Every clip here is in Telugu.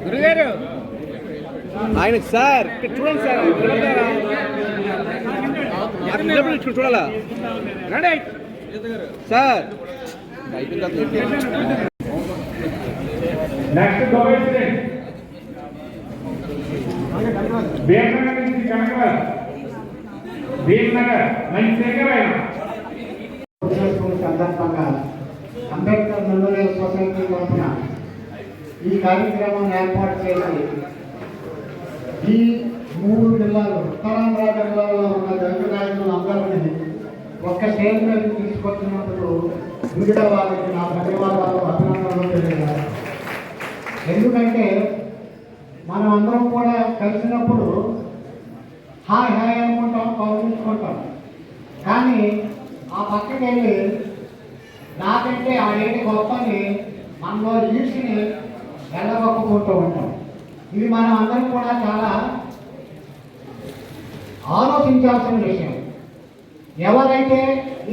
గురుగారు ఆయన సార్ చూడండి సార్ చూడాలా సార్ నెక్స్ట్ భీమనగర్ నుంచి కనకరాజ్ భీమనగర్ మంచి సందర్భంగా అంబేద్కర్ మెమోరియల్ సొసైటీ తరఫున ఈ కార్యక్రమం ఏర్పాటు చేసి ఈ 3 జిల్లాలు ఉత్తరాంధ్ర జిల్లాలో ఉన్న దళిత నాయకులు అందరినీ ఒక్క స్టేజ్ మీద తీసుకొచ్చినందుకు వివిధ వారికి నా ధన్యవాదాలు అభినందనలు తెలియజేయాలి. ఎందుకంటే మనం అందరం కూడా కలిసినప్పుడు హాయ్ హాయ్ అనుకుంటాం, కౌగులించుకుంటాం. కానీ ఆ పక్కకి వెళ్ళి నాకంటే ఆడేటి గొప్పని మనలో ఈడ్చిని వెళ్ళగొప్పుకుంటూ ఉంటాం. ఇది మనం అందరం కూడా చాలా ఆలోచించాల్సిన విషయం. ఎవరైతే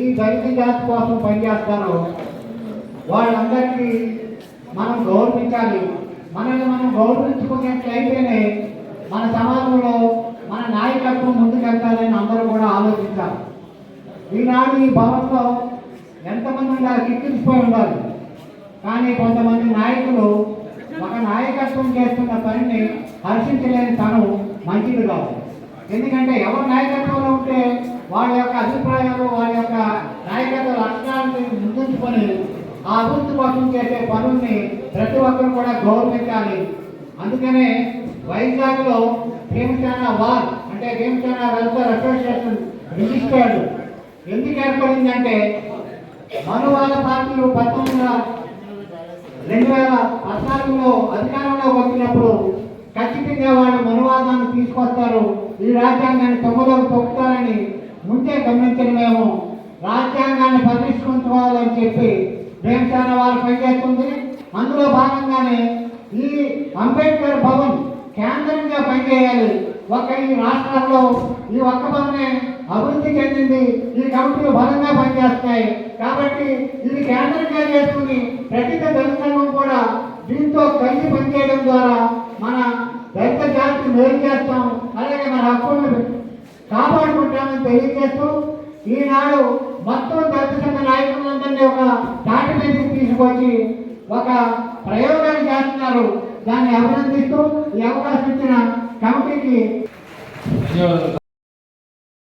ఈ దళిత జాతి కోసం పనిచేస్తారో వాళ్ళందరికీ మనం గౌరవించాలి. మనల్ని మనం గౌరవించుకున్నట్లయితేనే మన సమాజంలో మన నాయకత్వం ముందుకెళ్తారని అందరూ కూడా ఆలోచించాలి. ఈనాడు ఈ భవనంలో ఎంతమంది ఉండాలి, కిక్కిరిసిపోయి ఉండాలి. కానీ కొంతమంది నాయకులు ఒక నాయకత్వం చేస్తున్న పనిని హర్షించలేని తను మంచిది కాదు. ఎందుకంటే ఎవరు నాయకత్వంలో ఉంటే వాళ్ళ యొక్క అభిప్రాయాలు, వాళ్ళ యొక్క నాయకత్వ లక్షణాలను ముందుంచుకొని ఆ అభివృద్ధి కోసం చేసే పనుల్ని ప్రతి ఒక్కరు కూడా గౌరవించాలి. అందుకనే వైజాగ్లో భీమసేన వార్ అంటే భీమసేన వెల్ఫేర్ అసోసియేషన్ రిజిస్టర్డ్ ఎందుకు ఏర్పడిందంటే మనువాద పార్టీలు 2014లో అధికారంలో వచ్చినప్పుడు ఖచ్చితంగా వాళ్ళు మనువాదాన్ని తీసుకొస్తారు, ఈ రాజ్యాంగాన్ని తొమ్మిదిలోకి తొక్కుతారని ముందే గమనించిన మేము రాజ్యాంగాన్ని పరిరక్షించుకోవాలని చెప్పి భీమసేన వారు పనిచేస్తుంది. అందులో భాగంగానే ఈ అంబేద్కర్ భవన్ కేంద్రంగా పనిచేయాలి. ఈ రాష్ట్రాల్లో ఈ ఒక్క భవనే అభివృద్ధి చెందింది. ఈ కమిటీలు బలంగా పనిచేస్తాయి కాబట్టి ఇది కేంద్రంగా చేసుకుని ప్రతి దళితం కూడా దీంతో కలిసి పనిచేయడం ద్వారా మన దళిత జాతికి మేలు చేస్తాం, అలాగే మన హక్కులను కాపాడుకుంటామని తెలియజేస్తూ ఈనాడు మొత్తం దళిత సంఘ నాయకులందరినీ ఒక తాటి మీదకి తీసుకొచ్చి ఒక ప్రయోగాన్ని చేస్తున్నారు. దాన్ని అభినందిస్తూ ఈ అవకాశం ఇచ్చిన కమిటీకి